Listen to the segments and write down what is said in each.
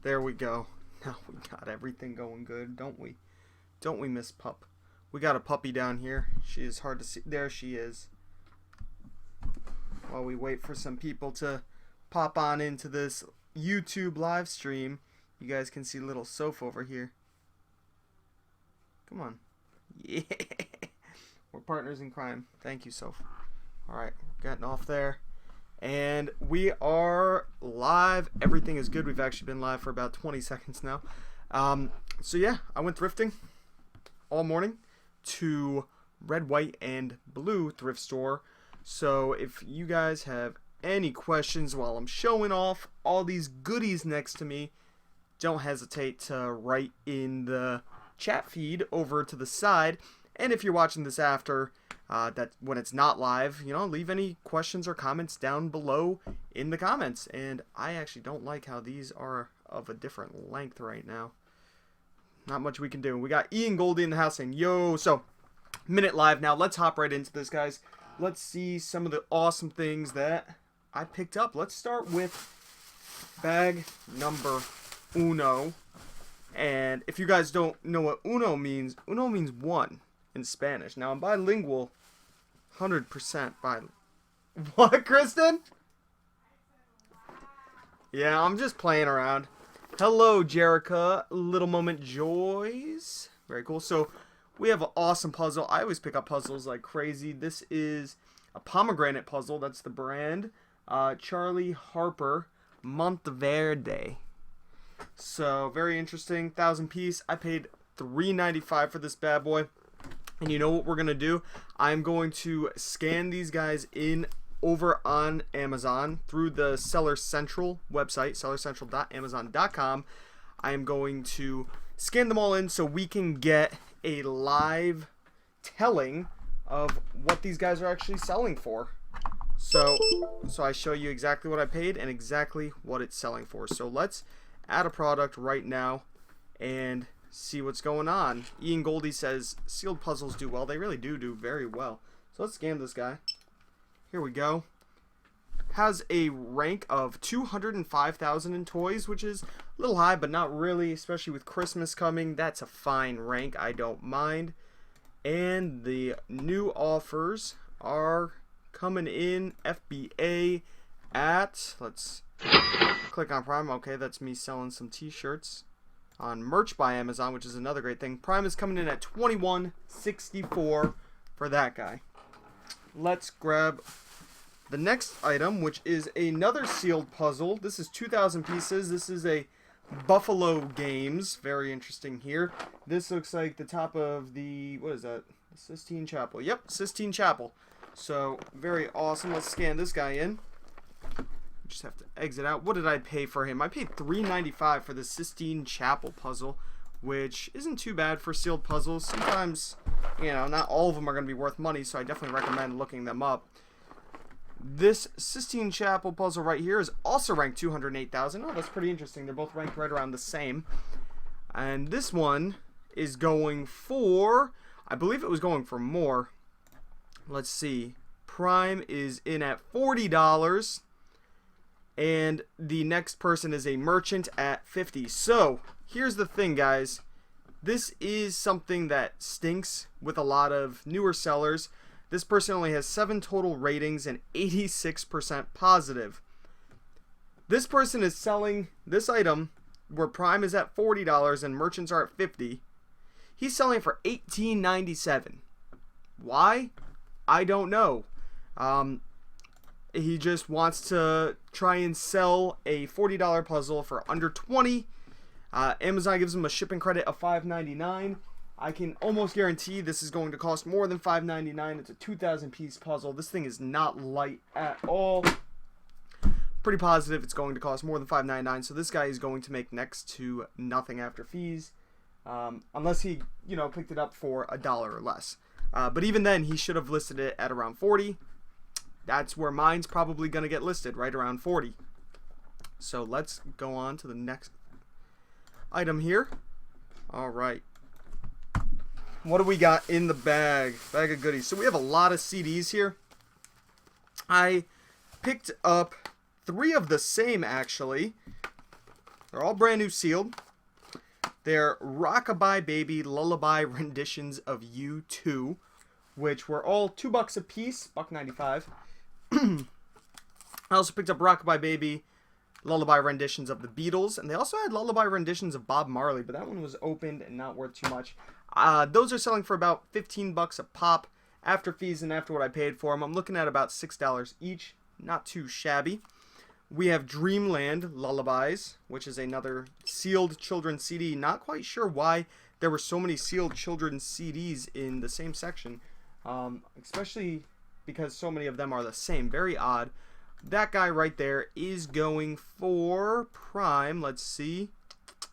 There we go. Now we got everything going good, don't we? Don't we, Miss Pup? We got a puppy down here. She is hard to see. There she is. While we wait for some people to pop on into this YouTube live stream, you guys can see little Soph over here. Come on. Yeah. We're partners in crime. Thank you, Soph. Alright, getting off there. And we are live. Everything is good. We've actually been live for about 20 seconds now. So yeah, I went thrifting all morning to red, white, and blue thrift store. So if you guys have any questions while I'm showing off all these goodies next to me, don't hesitate to write in the chat feed over to the side. And if you're watching this after that, when it's not live, you know, leave any questions or comments down below in the comments. And I actually don't like how these are of a different length right now. Not much we can do. We got Ian Goldie in the house saying, yo. So, minute live now. Let's hop right into this, guys. Let's see some of the awesome things that I picked up. Let's start with bag number uno. And if you guys don't know what uno means one in Spanish. Now, I'm bilingual, 100% bilingual. What, Kristen? Yeah, I'm just playing around. Hello, Jerica. Little Moment Joys. Very cool. So, we have an awesome puzzle. I always pick up puzzles like crazy. This is a pomegranate puzzle. That's the brand. Charlie Harper Monteverde. So, very interesting. 1,000 piece. I paid $3.95 for this bad boy. And you know what we're going to do? I'm going to scan these guys in over on Amazon through the Seller Central website, sellercentral.amazon.com. I am going to scan them all in so we can get a live telling of what these guys are actually selling for. So I show you exactly what I paid and exactly what it's selling for. So let's add a product right now and see what's going on. Ian Goldie says sealed puzzles do well. They really do very well. So let's scan this guy. Here we go. Has a rank of 205,000 in toys, which is a little high, but not really, especially with Christmas coming. That's a fine rank. I don't mind. And the new offers are coming in. FBA at, let's click on Prime. Okay, that's me selling some t-shirts on merch by Amazon, which is another great thing. Prime is coming in at $21.64 for that guy. Let's grab the next item, which is another sealed puzzle. This is 2,000 pieces. This is a Buffalo Games. Very interesting here. This looks like the top of the, what is that? The Sistine Chapel. Yep, Sistine Chapel. So, very awesome. Let's scan this guy in. Just have to exit out. What did I pay for him? I paid $3.95 for the Sistine Chapel puzzle, which isn't too bad for sealed puzzles. Sometimes, you know, not all of them are going to be worth money, so I definitely recommend looking them up. This Sistine Chapel puzzle right here is also ranked 208,000. Oh, that's pretty interesting. They're both ranked right around the same. And this one is going for, I believe it was going for more. Let's see. Prime is in at $40. And the next person is a merchant at $50. So, here's the thing, guys. This is something that stinks with a lot of newer sellers. This person only has 7 total ratings and 86% positive. This person is selling this item where Prime is at $40 and merchants are at $50. He's selling it for $18.97. Why? I don't know. He just wants to try and sell a $40 puzzle for under $20. Amazon gives him a shipping credit of $5.99. I can almost guarantee this is going to cost more than $5.99. It's a 2,000 piece puzzle. This thing is not light at all. Pretty positive it's going to cost more than $5.99. So this guy is going to make next to nothing after fees. Unless he, you know, picked it up for $1 or less. But even then, he should have listed it at around $40. That's where mine's probably going to get listed, right around $40. So let's go on to the next item here. All right. What do we got in the bag? Bag of goodies. So we have a lot of CDs here. I picked up 3 of the same, actually. They're all brand new sealed. They're Rockabye Baby Lullaby renditions of U2, which were all $2 a piece, $1.95. I also picked up Rockabye Baby Lullaby renditions of the Beatles, and they also had lullaby renditions of Bob Marley, but that one was opened and not worth too much. Those are selling for about $15 a pop after fees and after what I paid for them. I'm looking at about $6 each, not too shabby. We have Dreamland Lullabies, which is another sealed children's CD. Not quite sure why there were so many sealed children's CDs in the same section, especially because so many of them are the same. Very odd. That guy right there is going for Prime. Let's see. I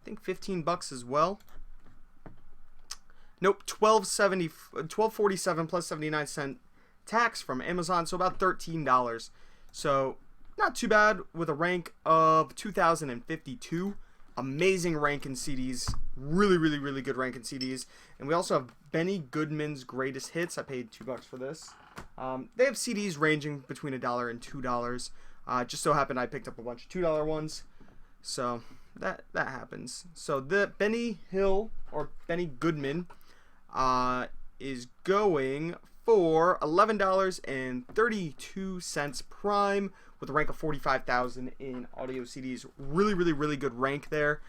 think $15 as well. Nope, $12.47 plus 79-cent tax from Amazon, so about $13. So not too bad with a rank of 2,052. Amazing rank in CDs. Really, really, really good rank in CDs. And we also have Benny Goodman's Greatest Hits. I paid $2 for this. They have CDs ranging between $1 and $2. Just so happened I picked up a bunch of $2 ones. So that happens. So the Benny Goodman is going for $11.32 Prime with a rank of 45,000 in audio CDs. Really, really, really good rank there.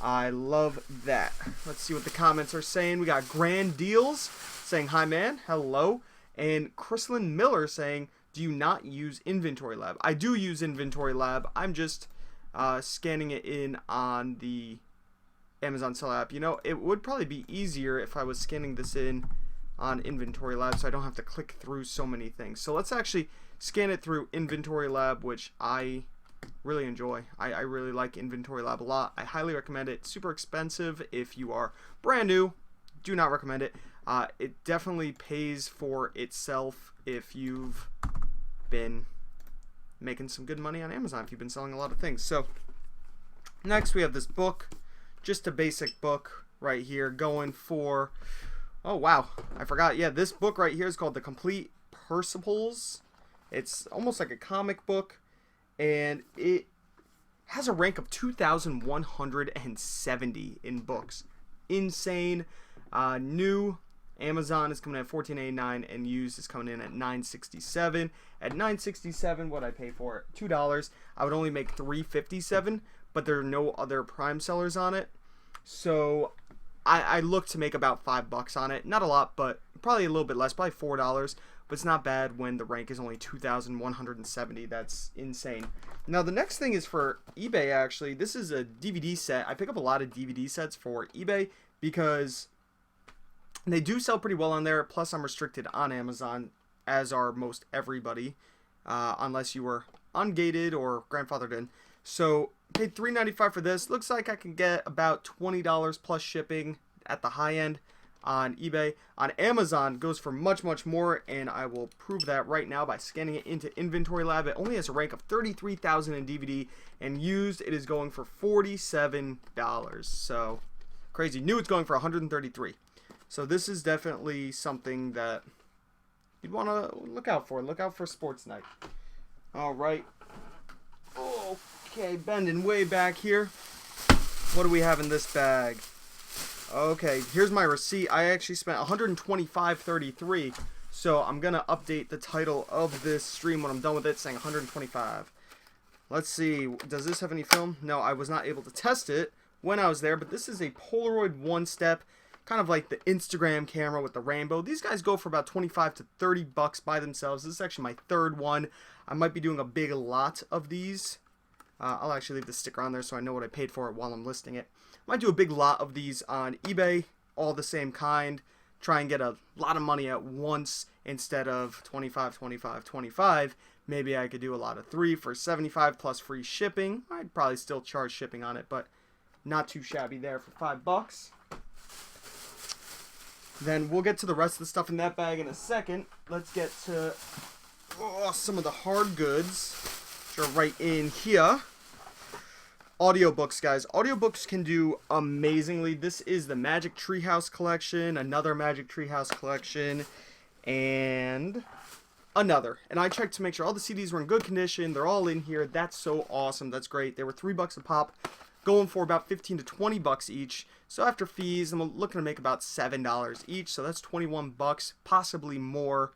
I love that. Let's see what the comments are saying. We got Grand Deals saying, hi man, hello. And Chrislyn Miller saying, do you not use Inventory Lab? I do use Inventory Lab. I'm just scanning it in on the Amazon Sell app. You know, it would probably be easier if I was scanning this in on Inventory Lab so I don't have to click through so many things. So let's actually scan it through Inventory Lab, which I really enjoy. I really like Inventory Lab a lot. I highly recommend it. Super expensive if you are brand new. Do not recommend it. It definitely pays for itself if you've been making some good money on Amazon, if you've been selling a lot of things. So next we have this book, just a basic book right here, going for, oh wow, I forgot. Yeah, this book right here is called The Complete Perciples. It's almost like a comic book, and it has a rank of 2,170 in books. Insane. New Amazon is coming in at $14.89 and used is coming in at $9.67. At $9.67, what I pay for it? $2. I would only make $3.57, but there are no other Prime sellers on it. So I look to make about $5 on it. Not a lot, but probably a little bit less, probably $4. But it's not bad when the rank is only 2,170. That's insane. Now the next thing is for eBay. Actually, this is a DVD set. I pick up a lot of DVD sets for eBay because they do sell pretty well on there. Plus, I'm restricted on Amazon, as are most everybody, unless you were ungated or grandfathered in. So paid $3.95 for this. Looks like I can get about $20 plus shipping at the high end on eBay. On Amazon, goes for much, much more, and I will prove that right now by scanning it into Inventory Lab. It only has a rank of 33,000 in DVD, and used it is going for $47. So crazy. New it's going for $133. So this is definitely something that you'd want to look out for. Look out for Sports Night. All right. Okay, bending way back here. What do we have in this bag? Okay, here's my receipt. I actually spent $125.33, so I'm gonna update the title of this stream when I'm done with it, saying $125. Let's see, does this have any film? No, I was not able to test it when I was there, but this is a Polaroid one-step, kind of like the Instagram camera with the rainbow. These guys go for about $25 to $30 by themselves. This is actually my third one. I might be doing a big lot of these. I'll actually leave the sticker on there so I know what I paid for it while I'm listing it. Might do a big lot of these on eBay, all the same kind. Try and get a lot of money at once instead of 25, 25, 25. Maybe I could do a lot of 3 for 75 plus free shipping. I'd probably still charge shipping on it, but not too shabby there for $5. Then we'll get to the rest of the stuff in that bag in a second. Let's get to some of the hard goods, which are right in here. Audiobooks, guys. Audiobooks can do amazingly. This is the Magic Treehouse collection, another Magic Treehouse collection, and another. And I checked to make sure all the CDs were in good condition. They're all in here. That's so awesome. That's great. They were $3 a pop. going for about 15 to 20 bucks each. So after fees, I'm looking to make about $7 each. So that's 21 bucks, possibly more,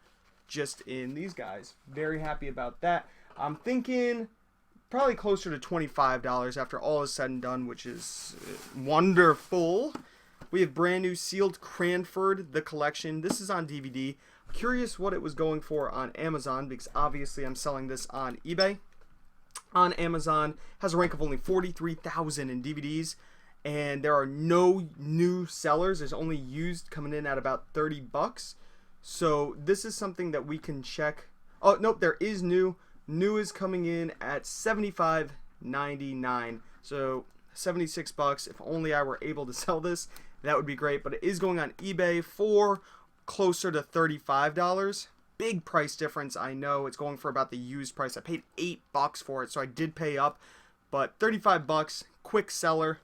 just in these guys. Very happy about that. I'm thinking probably closer to $25 after all is said and done, which is wonderful. We have brand new sealed Cranford, the collection. This is on DVD. Curious what it was going for on Amazon, because obviously I'm selling this on eBay. On Amazon, has a rank of only 43,000 in DVDs, and there are no new sellers. There's only used coming in at about 30 bucks. So this is something that we can check. Oh, nope, there is new. New is coming in at $75.99. So 76 bucks. If only I were able to sell this, that would be great. But it is going on eBay for closer to $35. Big price difference, I know. It's going for about the used price. I paid $8 for it, so I did pay up. But 35 bucks, quick seller.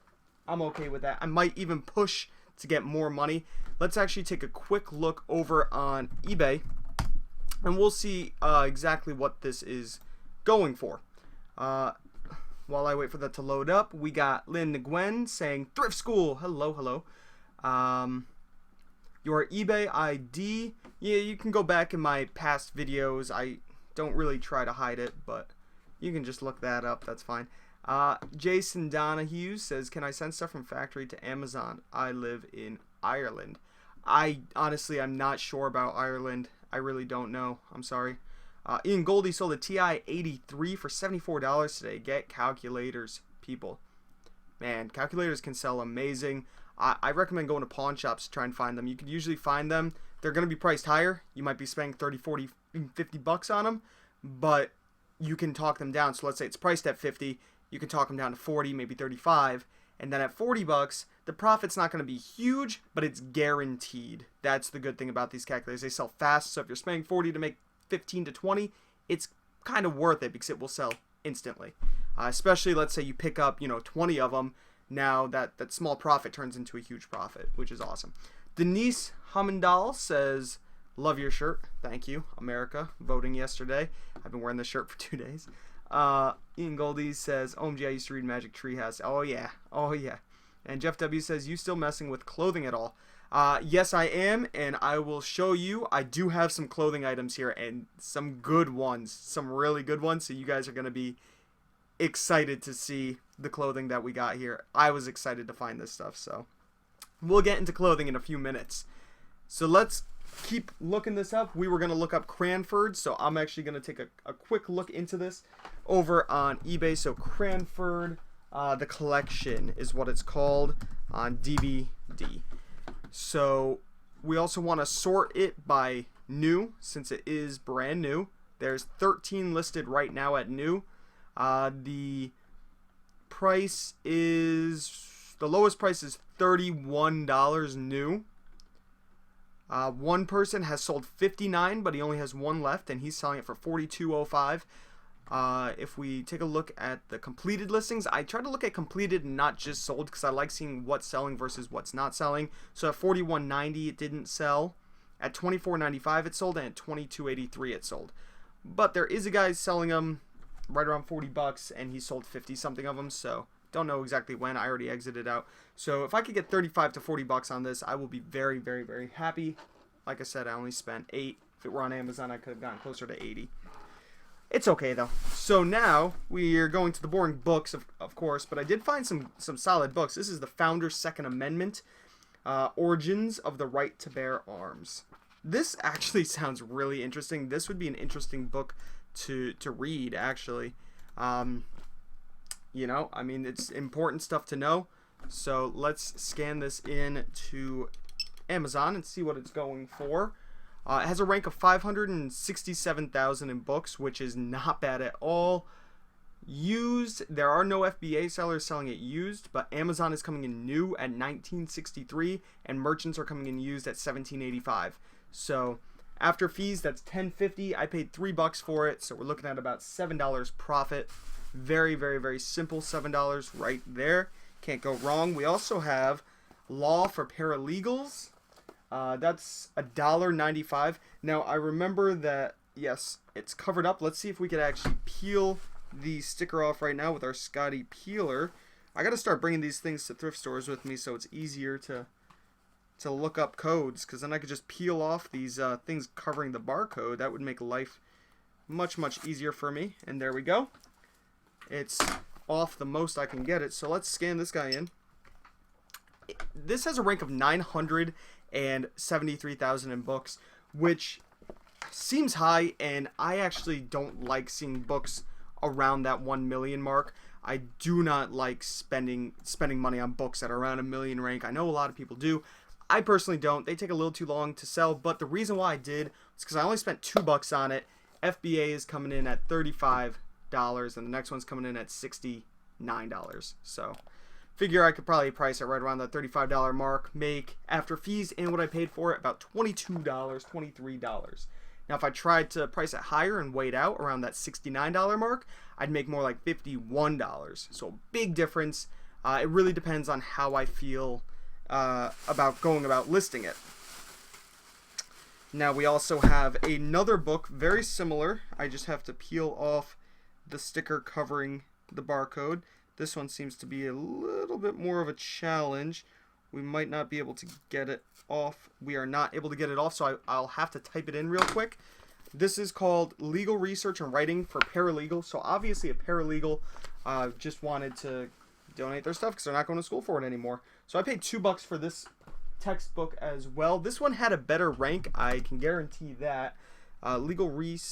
I'm okay with that. I might even push to get more money. Let's actually take a quick look over on eBay, and we'll see exactly what this is going for. While I wait for that to load up, we got Lynn Nguyen saying, Thrift School, hello, hello. Your eBay ID, yeah, you can go back in my past videos. I don't really try to hide it, but you can just look that up, that's fine. Jason Donahue says, can I send stuff from factory to Amazon? I live in Ireland. I'm not sure about Ireland. I really don't know. I'm sorry. Ian Goldie sold a TI-83 for $74 today. Get calculators, people. Man, calculators can sell amazing. I recommend going to pawn shops to try and find them. You can usually find them. They're going to be priced higher. You might be spending 30, 40, 50 bucks on them, but you can talk them down. So let's say it's priced at 50. You can talk them down to 40, maybe 35. And then at 40 bucks, the profit's not going to be huge, but it's guaranteed. That's the good thing about these calculators. They sell fast, so if you're spending 40 to make 15 to 20, it's kind of worth it because it will sell instantly. Especially, let's say you pick up, 20 of them. Now that small profit turns into a huge profit, which is awesome. Denise Hammondal says, love your shirt. Thank you, America. Voting yesterday. I've been wearing this shirt for 2 days. Ian Goldie says, OMG, I used to read Magic Treehouse. Oh yeah. And Jeff W says, you still messing with clothing at all? Yes, I am, and I will show you. I do have some clothing items here, and some good ones. Some really good ones, so you guys are going to be excited to see the clothing that we got here. I was excited to find this stuff, so we'll get into clothing in a few minutes. So let's keep looking this up. We were going to look up Cranford, so I'm actually going to take a quick look into this over on eBay. So Cranford, the collection is what it's called on DVD. So we also want to sort it by new, since it is brand new. There's 13 listed right now at new. The price is, the lowest price is $31 new. One person has sold 59, but he only has one left, and he's selling it for $42.05. If we take a look at the completed listings, I try to look at completed and not just sold, because I like seeing what's selling versus what's not selling. So at $41.90 it didn't sell, at $24.95 it sold, and at $22.83 it sold. But there is a guy selling them right around 40 bucks, and he sold 50 something of them, so don't know exactly when. I already exited out. So if I could get 35 to 40 bucks on this, I will be very, very, very happy. Like I said, I only spent 8. If it were on Amazon, I could have gotten closer to 80. It's okay though. So now we are going to the boring books, of course, but I did find some solid books. This is the Founders' Second Amendment, Origins of the Right to Bear Arms. This actually sounds really interesting. This would be an interesting book to read, actually. It's important stuff to know. So let's scan this in to Amazon and see what it's going for. It has a rank of 567,000 in books, which is not bad at all. Used, there are no FBA sellers selling it used, but Amazon is coming in new at $19.63, and merchants are coming in used at $17.85. So after fees, that's $10.50. I paid $3 for it, so we're looking at about $7 profit. Very, very, very simple $7 right there. Can't go wrong. We also have Law for Paralegals. That's $1.95. Now, I remember that, yes, it's covered up. Let's see if we could actually peel the sticker off right now with our Scotty peeler. I got to start bringing these things to thrift stores with me so it's easier to look up codes, because then I could just peel off these things covering the barcode. That would make life much, much easier for me. And there we go. It's off the most I can get it. So let's scan this guy in. This has a rank of 973,000 in books, which seems high, and I actually don't like seeing books around that 1 million mark. I do not like spending money on books that are around a million rank. I know a lot of people do. I personally don't. They take a little too long to sell, but the reason why I did is because I only spent $2 on it. FBA is coming in at $35, and the next one's coming in at $69. So figure I could probably price it right around that $35 mark, make after fees and what I paid for it about $22, $23. Now if I tried to price it higher and wait out around that $69 mark, I'd make more like $51. So big difference. It really depends on how I feel about going about listing it. Now we also have another book very similar. I just have to peel off the sticker covering the barcode. This one seems to be a little bit more of a challenge. We might not be able to get it off. We are not able to get it off, so I'll have to type it in real quick. This is called Legal Research and Writing for Paralegal. So obviously a paralegal just wanted to donate their stuff because they're not going to school for it anymore. So I paid $2 for this textbook as well. This one had a better rank, I can guarantee that. Legal Research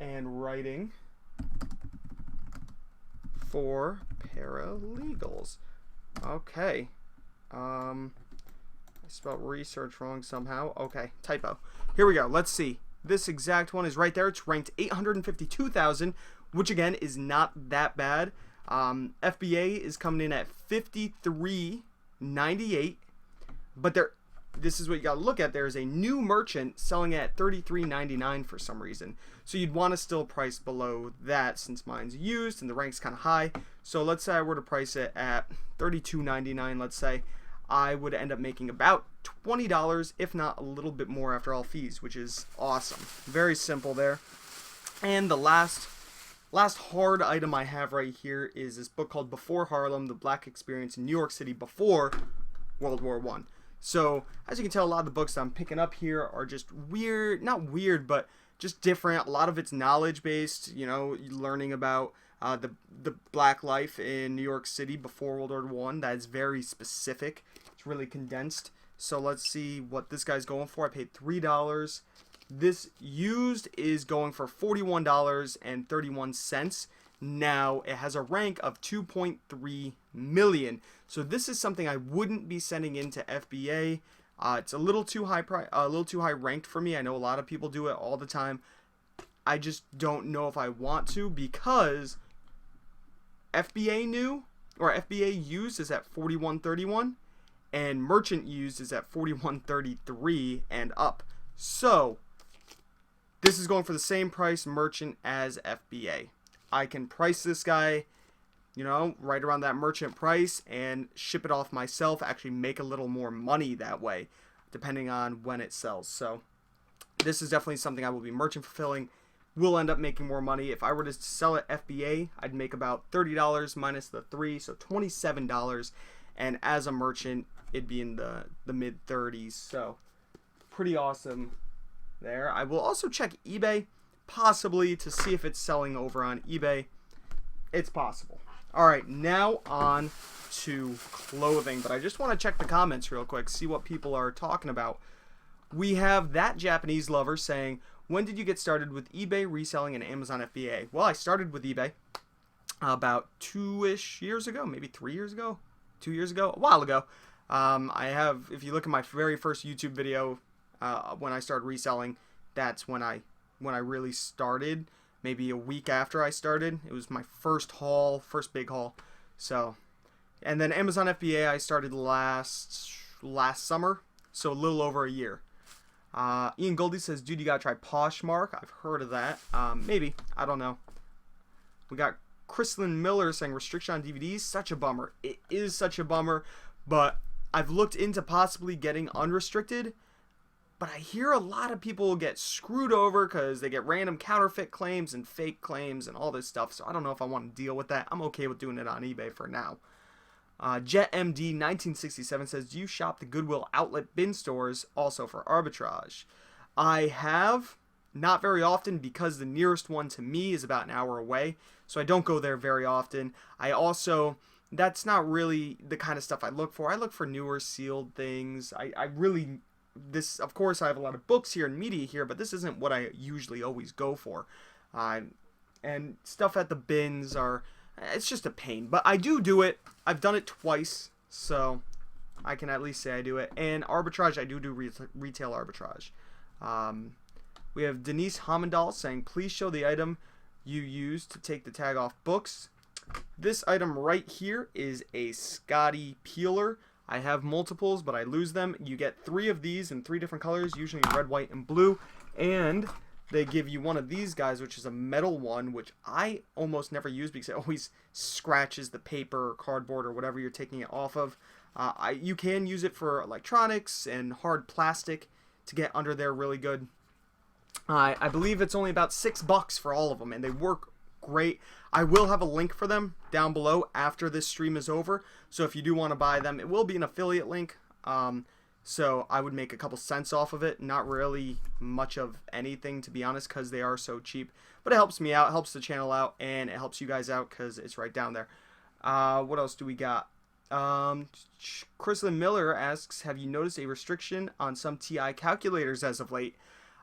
and Writing for Paralegals. Okay. I spelled research wrong somehow. Okay, typo. Here we go. Let's see. This exact one is right there. It's ranked 852,000, which again is not that bad. FBA is coming in at 53.98, but this is what you got to look at. There is a new merchant selling at $33.99 for some reason. So you'd want to still price below that since mine's used and the rank's kind of high. So let's say I were to price it at $32.99, let's say. I would end up making about $20, if not a little bit more after all fees, which is awesome. Very simple there. And the last hard item I have right here is this book called Before Harlem, The Black Experience in New York City Before World War I. So, as you can tell, a lot of the books that I'm picking up here are just weird, not weird, but just different. A lot of it's knowledge-based, you know, learning about the black life in New York City before World War I. That is very specific. It's really condensed. So let's see what this guy's going for. I paid $3. This used is going for $41.31. Now it has a rank of 2.3 million. So this is something I wouldn't be sending into FBA. It's a little too high ranked for me. I know a lot of people do it all the time. I just don't know if I want to, because FBA new or FBA used is at 41.31 and merchant used is at 41.33 and up. So this is going for the same price merchant as FBA. I can price this guy, you know, right around that merchant price and ship it off myself, actually make a little more money that way, depending on when it sells. So this is definitely something I will be merchant fulfilling. Will end up making more money. If I were to sell it FBA, I'd make about $30 minus the $3, so $27. And as a merchant, it'd be in the mid 30s. So pretty awesome there. I will also check eBay, possibly, to see if it's selling over on eBay. It's possible. All right, now on to clothing, but I just want to check the comments real quick, see what people are talking about. We have That Japanese Lover saying, when did you get started with eBay, reselling, and Amazon FBA? Well, I started with eBay about 2-ish years ago, maybe 3 years ago, 2 years ago, a while ago. I have, if you look at my very first YouTube video, when I started reselling, that's when I really started. Maybe a week after I started. It was my first big haul. So, and then Amazon FBA I started last summer, so a little over a year. Ian Goldie says, dude, you gotta try Poshmark. I've heard of that. Maybe. I don't know. We got Chrislyn Miller saying, restriction on DVDs, such a bummer. It is such a bummer, but I've looked into possibly getting unrestricted. But I hear a lot of people get screwed over because they get random counterfeit claims and fake claims and all this stuff. So I don't know if I want to deal with that. I'm okay with doing it on eBay for now. JetMD 1967 says, do you shop the Goodwill outlet bin stores also for arbitrage? I have, not very often, because the nearest one to me is about an hour away, so I don't go there very often. I also, that's not really the kind of stuff I look for. I look for newer sealed things. I really, this, of course, I have a lot of books here and media here, but this isn't what I usually always go for. And stuff at the bins are, it's just a pain, but I do it. I've done it twice, so I can at least say I do it. And arbitrage, I do retail arbitrage. We have Denise Hamendal saying, please show the item you use to take the tag off books. This item right here is a Scotty peeler. I have multiples, but I lose them. You get 3 of these in 3 different colors, usually red, white, and blue. And they give you one of these guys, which is a metal one, which I almost never use because it always scratches the paper or cardboard or whatever you're taking it off of. You can use it for electronics and hard plastic to get under there really good. I believe it's only about $6 for all of them, and they work great. I will have a link for them down below after this stream is over, so if you do want to buy them, it will be an affiliate link. So I would make a couple cents off of it. Not really much of anything, to be honest, because they are so cheap. But it helps me out, helps the channel out, and it helps you guys out because it's right down there. What else do we got? Chrislyn Miller asks, have you noticed a restriction on some TI calculators as of late?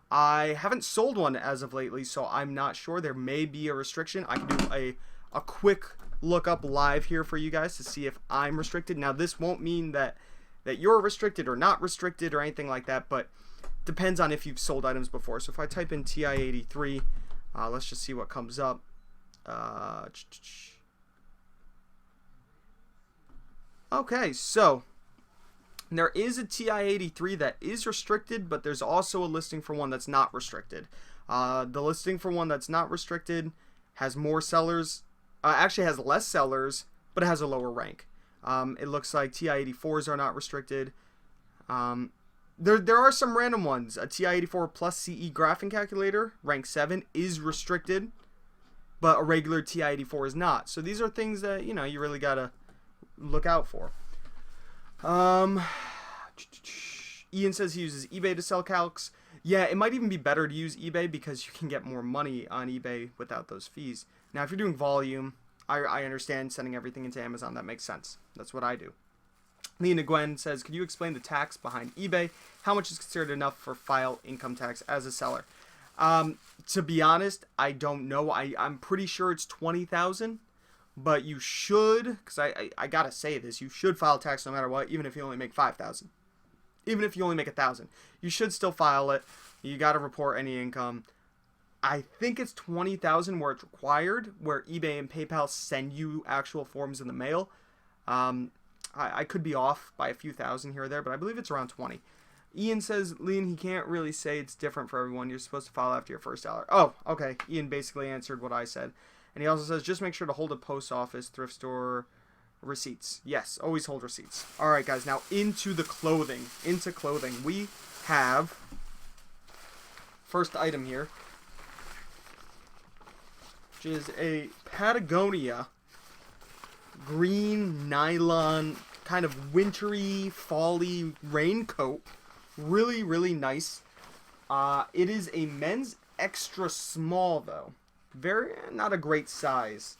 I haven't sold one as of lately, so I'm not sure. There may be a restriction. I can do a quick look up live here for you guys to see if I'm restricted. Now, this won't mean that you're restricted or not restricted or anything like that, but depends on if you've sold items before. So if I type in TI-83, let's just see what comes up. Okay, so there is a TI-83 that is restricted, but there's also a listing for one that's not restricted. The listing for one that's not restricted has more sellers, actually has less sellers, but it has a lower rank. It looks like TI-84s are not restricted. There are some random ones. A TI-84 plus CE graphing calculator, rank 7, is restricted, but a regular TI-84 is not. So these are things that, you know, you really gotta look out for. Ian says he uses eBay to sell calcs. Yeah, it might even be better to use eBay because you can get more money on eBay without those fees. Now, if you're doing volume, I understand sending everything into Amazon. That makes sense. That's what I do. Lena Gwen says, could you explain the tax behind eBay? How much is considered enough for file income tax as a seller? To be honest, I don't know. I'm pretty sure it's $20,000, but you should, because I gotta say this, you should file tax no matter what, even if you only make $5,000. Even if you only make $1,000, you should still file it. You gotta report any income. I think it's $20,000 where it's required, where eBay and PayPal send you actual forms in the mail. I could be off by a few thousand here or there, but I believe it's around 20. Ian says, Leon, he can't really say it's different for everyone. You're supposed to file after your first dollar. Oh, okay. Ian basically answered what I said. And he also says, just make sure to hold a post office, thrift store receipts. Yes, always hold receipts. All right, guys, now into the clothing. Into clothing. We have first item here, which is a Patagonia green nylon kind of wintry, fall-y raincoat. Really, really nice. It is a men's extra small, though. Not a great size.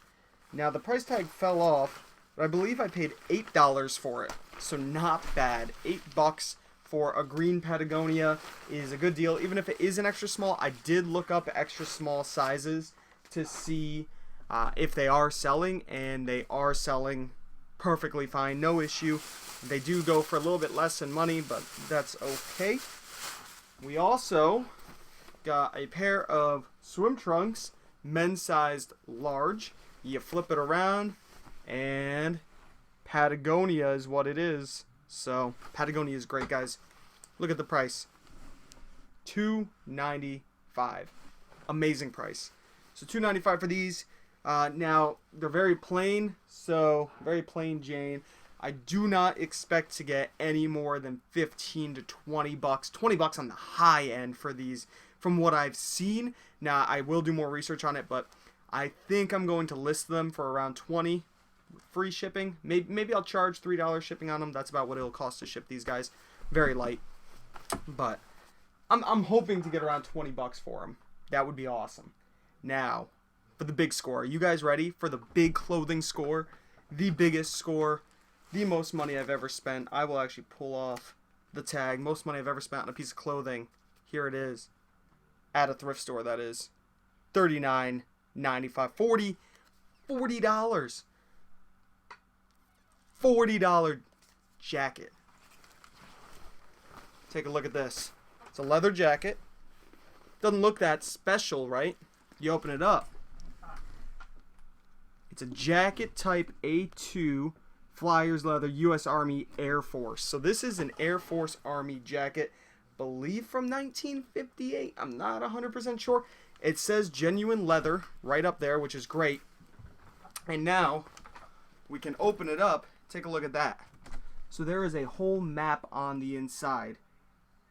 Now, the price tag fell off, but I believe I paid $8 for it. So not bad. $8 for a green Patagonia is a good deal. Even if it is an extra small, I did look up extra small sizes to see if they are selling, and they are selling perfectly fine, no issue. They do go for a little bit less in money, but that's okay. We also got a pair of swim trunks, men's sized large. You flip it around, and Patagonia is what it is. So Patagonia is great, guys. Look at the price, $2.95. Amazing price. So $2.95 for these. Now they're very plain, so very plain Jane. I do not expect to get any more than 15 to 20 bucks. 20 bucks on the high end for these from what I've seen. Now, I will do more research on it, but I think I'm going to list them for around 20 with free shipping. Maybe I'll charge $3 shipping on them. That's about what it'll cost to ship these guys. Very light. But I'm hoping to get around 20 bucks for them. That would be awesome. Now, for the big score. Are you guys ready for the big clothing score? The biggest score. The most money I've ever spent. I will actually pull off the tag. Most money I've ever spent on a piece of clothing. Here it is. At a thrift store, that is. $39.95. $40. $40 jacket. Take a look at this. It's a leather jacket. Doesn't look that special, right? You open it up. It's a jacket type A2 Flyers leather U.S. Army Air Force. So this is an Air Force Army jacket, believe from 1958. I'm not 100% sure. It says genuine leather right up there, which is great. And now we can open it up. Take a look at that. So there is a whole map on the inside.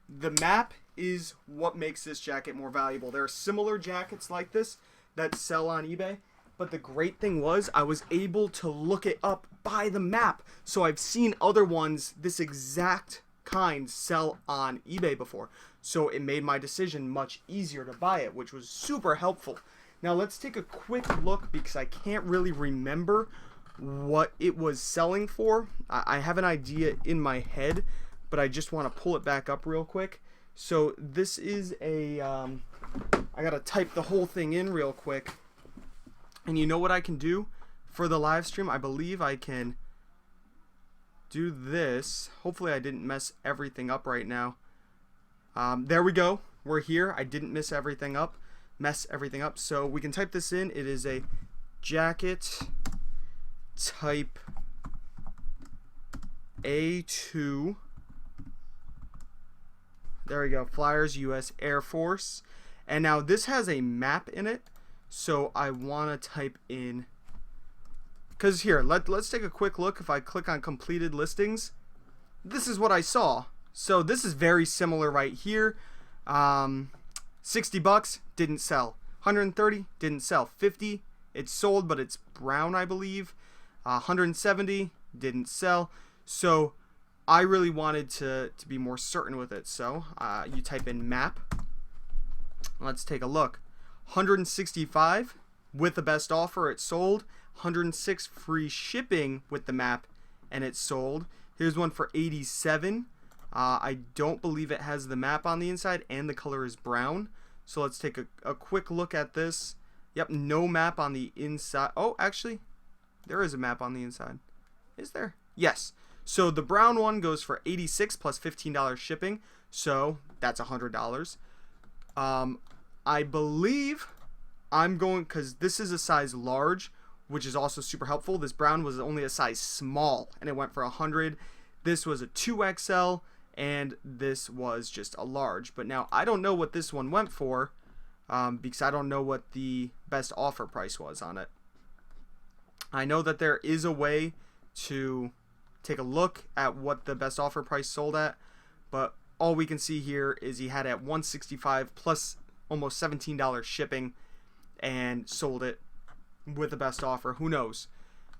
The map is what makes this jacket more valuable. There are similar jackets like this that sell on eBay. But the great thing was I was able to look it up by the map. So I've seen other ones this exact kind sell on eBay before. So it made my decision much easier to buy it, which was super helpful. Now let's take a quick look because I can't really remember what it was selling for. I have an idea in my head, but I just want to pull it back up real quick. So this is a, I gotta type the whole thing in real quick. And you know what I can do for the live stream? I believe I can do this. Hopefully I didn't mess everything up right now. There we go. We're here. I didn't mess everything up. So we can type this in. It is a jacket type A2. There we go. Flyers U.S. Air Force. And now this has a map in it. So I want to type in, because here, let's take a quick look. If I click on completed listings, this is what I saw. So this is very similar right here. 60 bucks, didn't sell. 130, didn't sell. 50, it's sold, but it's brown, I believe. 170, didn't sell. So I really wanted to be more certain with it. So you type in map. Let's take a look. 165 with the best offer, it sold. 106 free shipping with the map, and it sold. Here's one for 87. I don't believe it has the map on the inside, and the color is brown. So let's take a quick look at this. Yep, no map on the inside. Oh, actually, there is a map on the inside. Is there? Yes. So the brown one goes for 86 plus $15 shipping. So that's $100. I believe I'm going, because this is a size large, which is also super helpful. This brown was only a size small, and it went for 100. This was a 2XL, and this was just a large. But now I don't know what this one went for, because I don't know what the best offer price was on it. I know that there is a way to take a look at what the best offer price sold at, but all we can see here is he had it at $165 plus almost $17 shipping and sold it with the best offer. Who knows?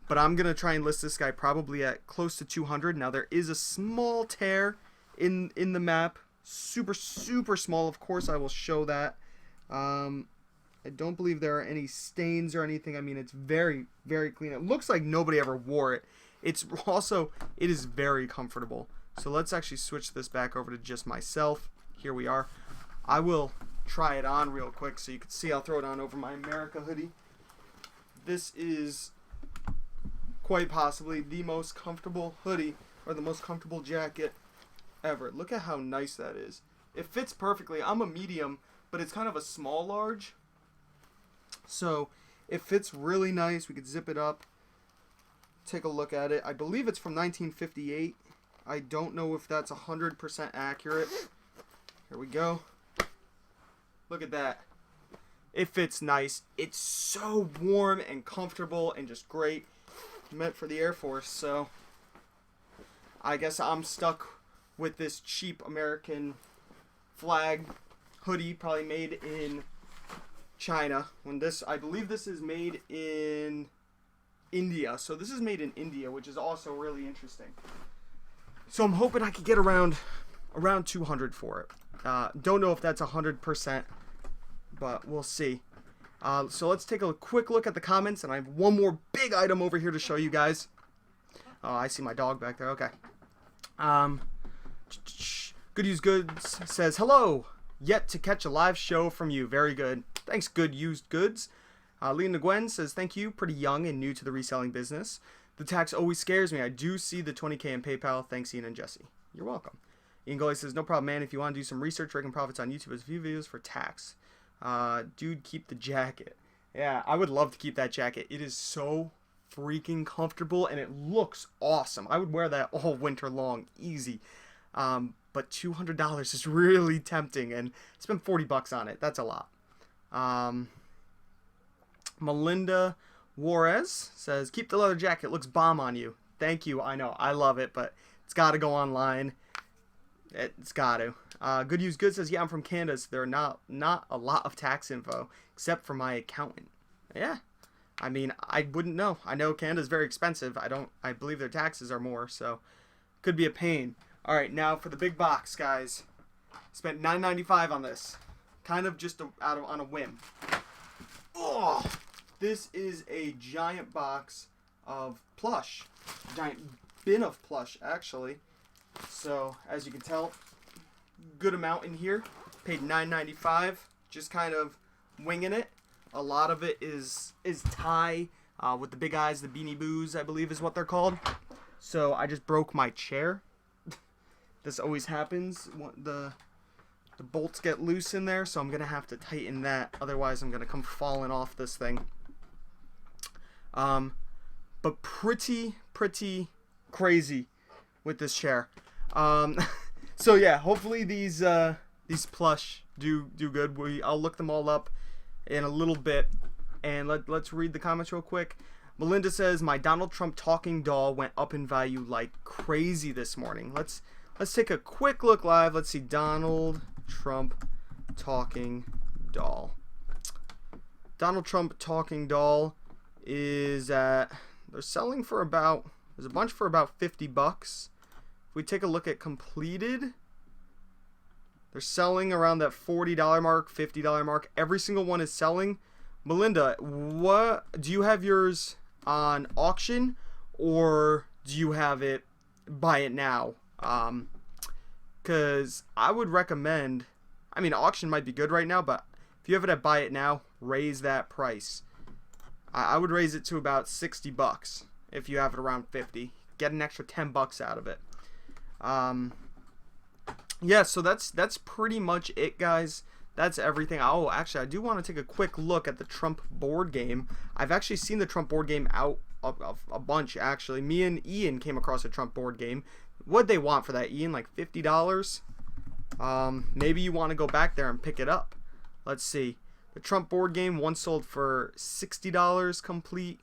But I'm going to try and list this guy probably at close to 200. Now there is a small tear in the map. Super, super small. Of course I will show that. I don't believe there are any stains or anything. I mean, it's very, very clean. It looks like nobody ever wore it. It is very comfortable. So let's actually switch this back over to just myself. Here we are. I will try it on real quick so you can see. I'll throw it on over my America hoodie. This is quite possibly the most comfortable hoodie or the most comfortable jacket ever. Look at how nice that is. It fits perfectly. I'm a medium, but it's kind of a small large. So it fits really nice. We could zip it up. Take a look at it. I believe it's from 1958. I don't know if that's 100% accurate. Here we go. Look at that. It fits nice. It's so warm and comfortable and just great. Meant for the Air Force. So I guess I'm stuck with this cheap American flag hoodie, probably made in China. I believe this is made in India. So this is made in India, which is also really interesting. So I'm hoping I could get around $200 for it. Don't know if that's 100%, but we'll see. So let's take a quick look at the comments, and I have one more big item over here to show you guys. Oh, I see my dog back there. Okay. Good Used Goods says, hello. Yet to catch a live show from you. Very good. Thanks, Good Used Goods. Lena Gwen says, thank you. Pretty young and new to the reselling business. The tax always scares me. I do see the $20K in PayPal. Thanks, Ian and Jesse. You're welcome. Ian Gully says, no problem, man. If you want to do some research, raking profits on YouTube, there's a few videos for tax. Dude, keep the jacket. Yeah, I would love to keep that jacket. It is so freaking comfortable, and it looks awesome. I would wear that all winter long, easy. But $200 is really tempting, and spend $40 on it. That's a lot. Melinda Juarez says, keep the leather jacket. Looks bomb on you. Thank you. I know. I love it, but it's got to go online. It's got to. Good Used Good says, yeah, I'm from Canada, so there are not a lot of tax info, except for my accountant. Yeah. I mean, I wouldn't know. I know Canada's very expensive. I believe their taxes are more, so could be a pain. All right, now for the big box, guys. Spent $9.95 on this. Kind of just on a whim. Oh, this is a giant box of Plush. Giant bin of Plush, actually. So, as you can tell, good amount in here. Paid $9.95. Just kind of winging it. A lot of it is Thai with the big eyes, the Beanie Boos, I believe is what they're called. So, I just broke my chair. This always happens. The bolts get loose in there, so I'm going to have to tighten that. Otherwise, I'm going to come falling off this thing. But pretty crazy with this chair. So yeah, hopefully these Plush do good. I'll look them all up in a little bit, and let's read the comments real quick. Melinda says, my Donald Trump talking doll went up in value like crazy this morning. Let's take a quick look live. Let's see, Donald Trump talking doll. Donald Trump talking doll is they're selling for about, there's a bunch for about $50. If we take a look at completed, they're selling around that $40 mark, $50 mark. Every single one is selling. Melinda, what do you have yours on auction, or do you have it buy it now? Because I would recommend, I mean, auction might be good right now, but if you have it at buy it now, raise that price. I would raise it to about $60 if you have it around 50. Get an extra $10 out of it. Yeah, so that's pretty much it, guys. That's everything. Oh, actually, I do want to take a quick look at the Trump board game. I've actually seen the Trump board game out a bunch, actually. Me and Ian came across a Trump board game. What'd they want for that, Ian? Like $50? Maybe you want to go back there and pick it up. Let's see. The Trump board game, one sold for $60 complete.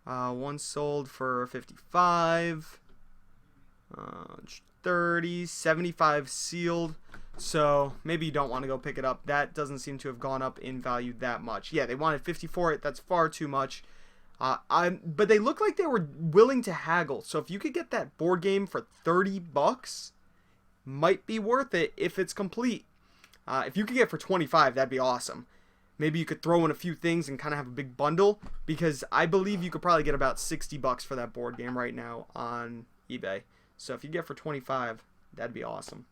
One sold for $55. 30, 75 sealed. So maybe you don't want to go pick it up. That doesn't seem to have gone up in value that much. Yeah, they wanted 50 for it. That's far too much. But they look like they were willing to haggle. So if you could get that board game for $30, might be worth it if it's complete. If you could get it for 25, that'd be awesome. Maybe you could throw in a few things and kind of have a big bundle, because I believe you could probably get about $60 for that board game right now on eBay. So if you get it for 25, that'd be awesome.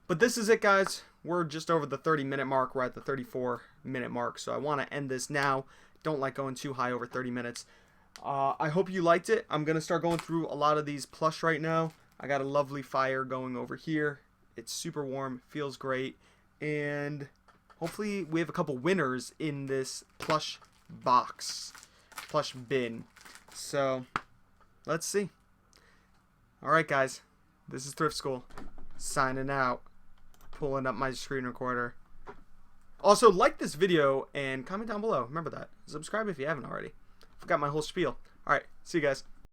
But this is it, guys. We're just over the 30-minute mark. We're at the 34-minute mark, so I want to end this now. Don't like going too high over 30 minutes. I hope you liked it. I'm going to start going through a lot of these Plush right now. I got a lovely fire going over here. It's super warm. Feels great. And hopefully we have a couple winners in this Plush box. Plush bin. So, let's see. Alright, guys. This is Thrift School. Signing out. Pulling up my screen recorder. Also, like this video and comment down below. Remember that. Subscribe if you haven't already. Forgot my whole spiel. Alright, see you guys.